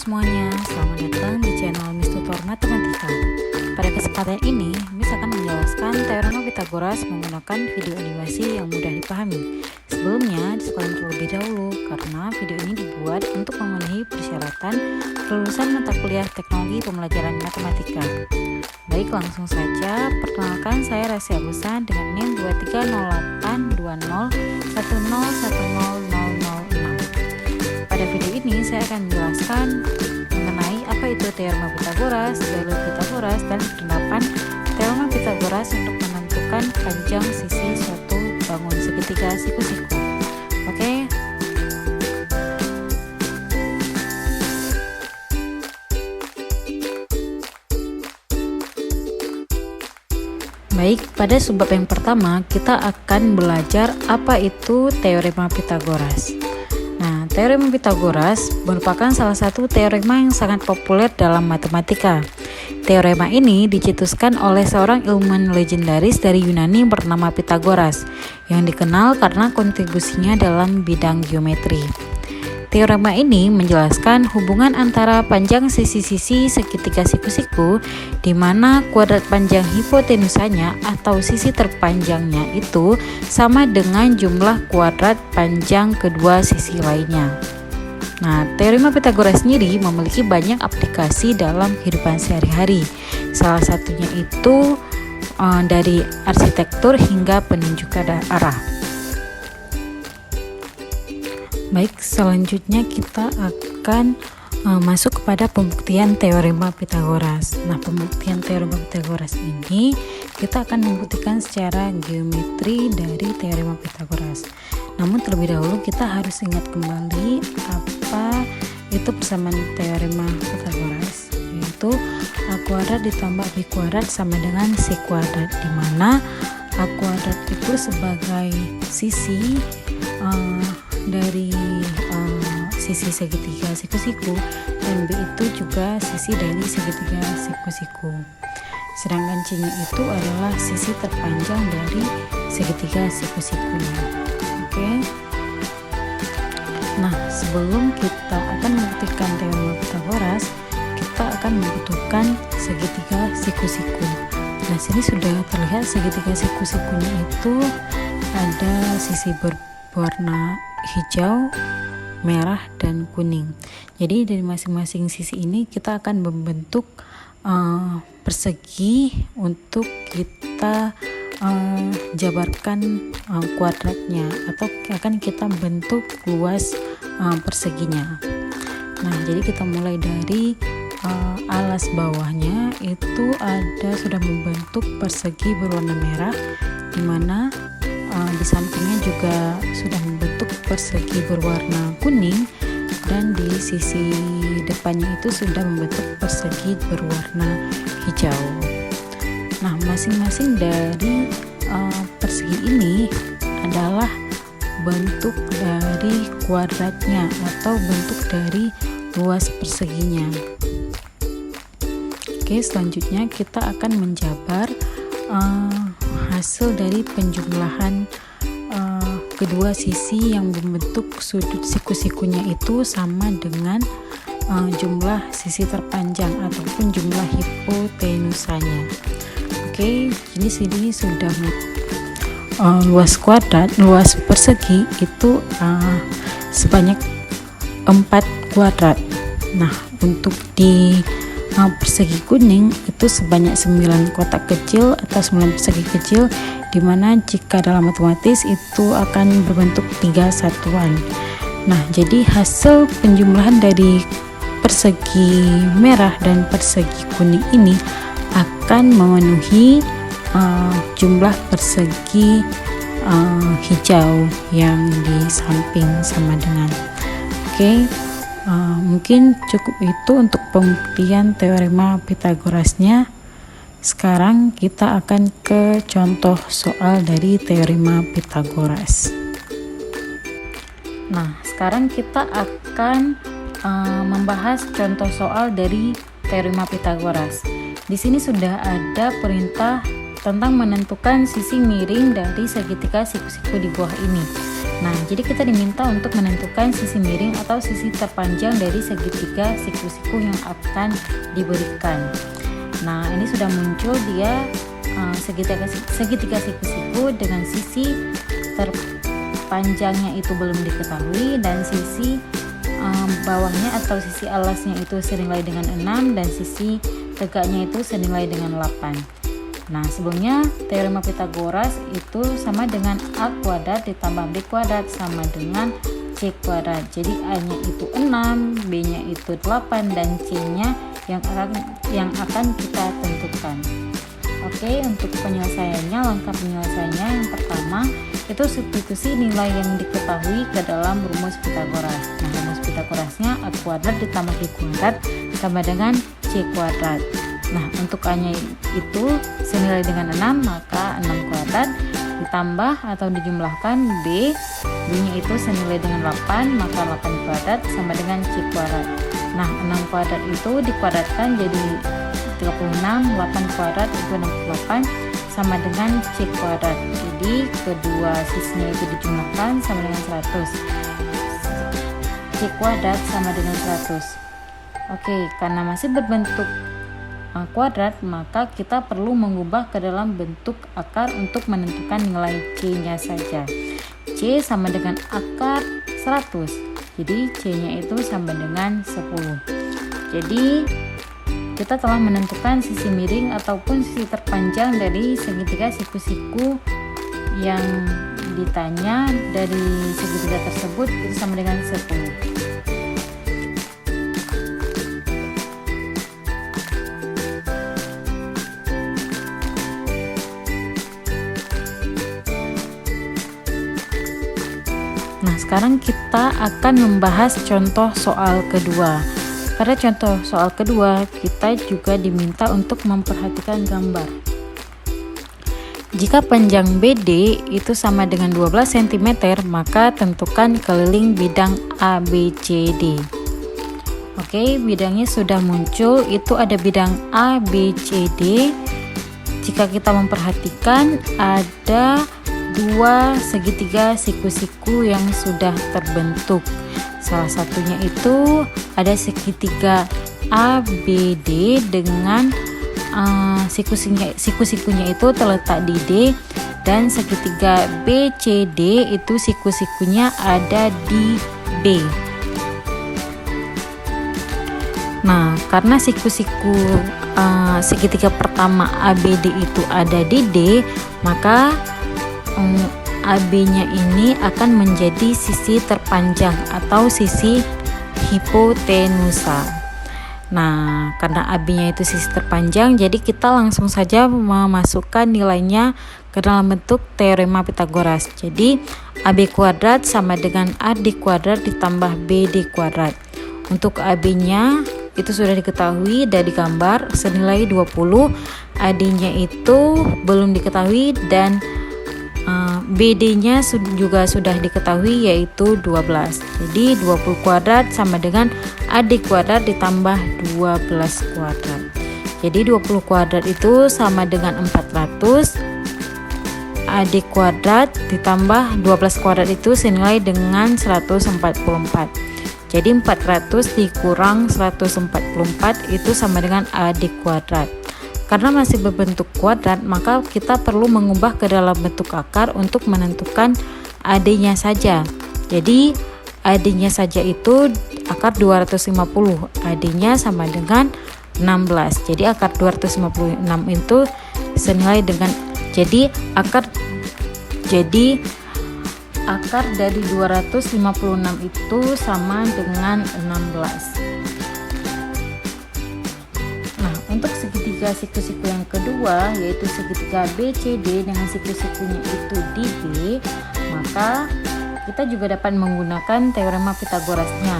semuanya, selamat datang di channel Miss Tutor Matematika. Pada kesempatan ini, Miss akan menjelaskan teorema Pythagoras menggunakan video animasi yang mudah dipahami. Sebelumnya, disekolahkan terlebih dahulu karena video ini dibuat untuk memenuhi persyaratan kelulusan mata kuliah teknologi pembelajaran matematika. Baik, langsung saja. Perkenalkan, saya Rasi Agusan dengan NIM 23082010100006. Pada video ini saya akan menjelaskan mengenai apa itu teorema Pythagoras, jalur Pythagoras, dan penerapan teorema Pythagoras untuk menentukan panjang sisi suatu bangun segitiga siku-siku. Oke. Baik, pada subbab yang pertama kita akan belajar apa itu teorema Pythagoras. Nah, teorema Pythagoras merupakan salah satu teorema yang sangat populer dalam matematika. Teorema ini dicetuskan oleh seorang ilmuwan legendaris dari Yunani bernama Pythagoras, yang dikenal karena kontribusinya dalam bidang geometri. Teorema ini menjelaskan hubungan antara panjang sisi-sisi segitiga siku-siku, di mana kuadrat panjang hipotenusanya atau sisi terpanjangnya itu sama dengan jumlah kuadrat panjang kedua sisi lainnya. Nah, teorema Pythagoras sendiri memiliki banyak aplikasi dalam kehidupan sehari-hari. Salah satunya itu dari arsitektur hingga penunjukan arah. Baik, selanjutnya kita akan masuk kepada pembuktian teorema Pythagoras. Nah, pembuktian teorema Pythagoras ini kita akan membuktikan secara geometri dari teorema Pythagoras. Namun terlebih dahulu kita harus ingat kembali apa itu persamaan teorema Pythagoras, yaitu A kuadrat ditambah B kuadrat sama dengan C kuadrat, di mana A kuadrat itu sebagai sisi dari sisi segitiga siku-siku, dan B itu juga sisi dari segitiga siku-siku. Sedangkan C-nya itu adalah sisi terpanjang dari segitiga siku-sikunya. Oke. Nah, sebelum kita akan membuktikan teorema Pythagoras, kita akan membutuhkan segitiga siku-siku. Nah, sini sudah terlihat segitiga siku-sikunya itu ada sisi berwarna hijau, merah, dan kuning. Jadi dari masing-masing sisi ini kita akan membentuk persegi untuk kita jabarkan kuadratnya, atau akan kita bentuk luas perseginya. Nah, jadi kita mulai dari alas bawahnya itu sudah membentuk persegi berwarna merah, di mana di sampingnya juga sudah membentuk persegi berwarna kuning, dan di sisi depannya itu sudah membentuk persegi berwarna hijau. Nah, masing-masing dari persegi ini adalah bentuk dari kuadratnya atau bentuk dari luas perseginya. Oke, selanjutnya kita akan menjabar hasil dari penjumlahan kedua sisi yang membentuk sudut siku-sikunya itu sama dengan jumlah sisi terpanjang ataupun jumlah hipotenusanya. Oke, jadi sini sudah luas persegi itu sebanyak 4 kuadrat. Nah, untuk di persegi kuning itu sebanyak 9 kotak kecil atau 9 persegi kecil, dimana jika dalam matematis itu akan berbentuk 3 satuan. Nah, jadi hasil penjumlahan dari persegi merah dan persegi kuning ini akan memenuhi jumlah persegi hijau yang di samping sama dengan. Oke. Mungkin cukup itu untuk pembuktian teorema Pythagorasnya. Sekarang kita akan ke contoh soal dari teorema Pythagoras. Nah, sekarang kita akan membahas contoh soal dari teorema Pythagoras. Di sini sudah ada perintah tentang menentukan sisi miring dari segitiga siku-siku di bawah ini. Nah, jadi kita diminta untuk menentukan sisi miring atau sisi terpanjang dari segitiga siku-siku yang akan diberikan. Nah, ini sudah muncul dia segitiga siku-siku dengan sisi terpanjangnya itu belum diketahui, dan sisi bawahnya atau sisi alasnya itu senilai dengan 6 dan sisi tegaknya itu senilai dengan 8. Nah, sebelumnya teorema Pythagoras itu sama dengan A kuadrat ditambah B kuadrat sama dengan C kuadrat. Jadi A-nya itu 6, B-nya itu 8 dan C-nya yang akan kita tentukan. Oke, untuk penyelesaiannya, langkah penyelesaiannya yang pertama itu substitusi nilai yang diketahui ke dalam rumus Pythagoras. Nah, rumus Pythagorasnya A kuadrat ditambah B kuadrat sama dengan C kuadrat. Nah, untuk A-nya itu senilai dengan 6, maka 6 kuadrat ditambah atau dijumlahkan B-nya itu senilai dengan 8, maka 8 kuadrat sama dengan C kuadrat. Nah, 6 kuadrat itu dikuadratkan jadi 36, 8 kuadrat itu 68 sama dengan C kuadrat. Jadi kedua sisinya itu dijumlahkan sama dengan 100. C kuadrat sama dengan 100. Oke, karena masih berbentuk kuadrat, maka kita perlu mengubah ke dalam bentuk akar untuk menentukan nilai C-nya saja. C sama dengan akar 100. Jadi C-nya itu sama dengan 10. Jadi kita telah menentukan sisi miring ataupun sisi terpanjang dari segitiga siku-siku yang ditanya dari segitiga tersebut itu sama dengan 10. Nah, sekarang kita akan membahas contoh soal kedua. Pada contoh soal kedua, kita juga diminta untuk memperhatikan gambar. Jika panjang BD itu sama dengan 12 cm, maka tentukan keliling bidang ABCD. Oke, bidangnya sudah muncul, itu ada bidang ABCD. Jika kita memperhatikan, ada dua segitiga siku-siku yang sudah terbentuk. Salah satunya itu ada segitiga ABD dengan siku-sikunya itu terletak di D, dan segitiga BCD itu siku-sikunya ada di B. Nah, karena siku-siku segitiga pertama ABD itu ada di D, maka AB-nya ini akan menjadi sisi terpanjang atau sisi hipotenusa. Nah, karena AB-nya itu sisi terpanjang, jadi kita langsung saja memasukkan nilainya ke dalam bentuk teorema Pythagoras. Jadi AB kuadrat sama dengan AD kuadrat ditambah BD kuadrat. Untuk AB-nya itu sudah diketahui dari gambar senilai 20, AD-nya itu belum diketahui, dan BD-nya juga sudah diketahui yaitu 12. Jadi 20 kuadrat sama dengan AD kuadrat ditambah 12 kuadrat. Jadi 20 kuadrat itu sama dengan 400. AD kuadrat ditambah 12 kuadrat itu senilai dengan 144. Jadi 400 dikurang 144 itu sama dengan AD kuadrat. Karena masih berbentuk kuadrat, maka kita perlu mengubah ke dalam bentuk akar untuk menentukan AD-nya saja. Jadi AD-nya saja itu akar 250, AD-nya sama dengan 16. Jadi akar 256 itu senilai dengan akar dari 256 itu sama dengan 16. Untuk segitiga siku-siku yang kedua, yaitu segitiga BCD dengan siku-sikunya itu di B, maka kita juga dapat menggunakan teorema Pythagorasnya.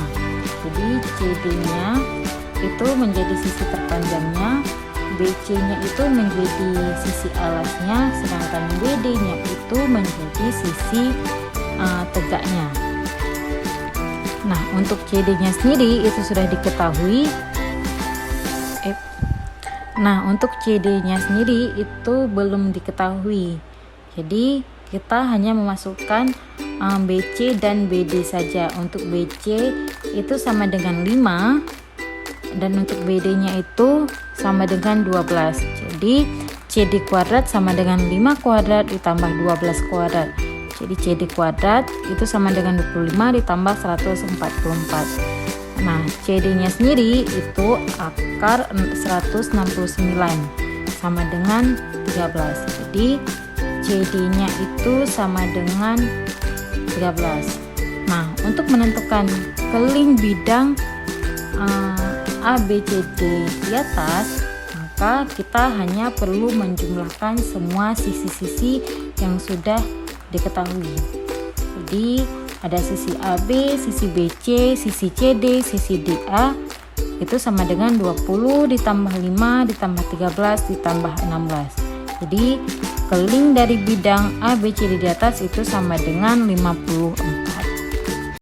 Jadi CD-nya itu menjadi sisi terpanjangnya, BC-nya itu menjadi sisi alasnya, sedangkan BD-nya itu menjadi sisi tegaknya. Nah, untuk CD-nya sendiri itu sudah diketahui. Nah, untuk CD-nya sendiri itu belum diketahui. Jadi, kita hanya memasukkan BC dan BD saja. Untuk BC itu sama dengan 5 dan untuk BD-nya itu sama dengan 12. Jadi, CD kuadrat sama dengan 5 kuadrat ditambah 12 kuadrat. Jadi, CD kuadrat itu sama dengan 25 ditambah 144. Nah, CD-nya sendiri itu akar 169 sama dengan 13. Jadi, CD-nya itu sama dengan 13. Nah, untuk menentukan keling bidang ABCD di atas, maka kita hanya perlu menjumlahkan semua sisi-sisi yang sudah diketahui. Jadi, ada sisi AB, sisi BC, sisi CD, sisi DA itu sama dengan 20 ditambah 5 ditambah 13 ditambah 16. Jadi keling dari bidang ABCD di atas itu sama dengan 54.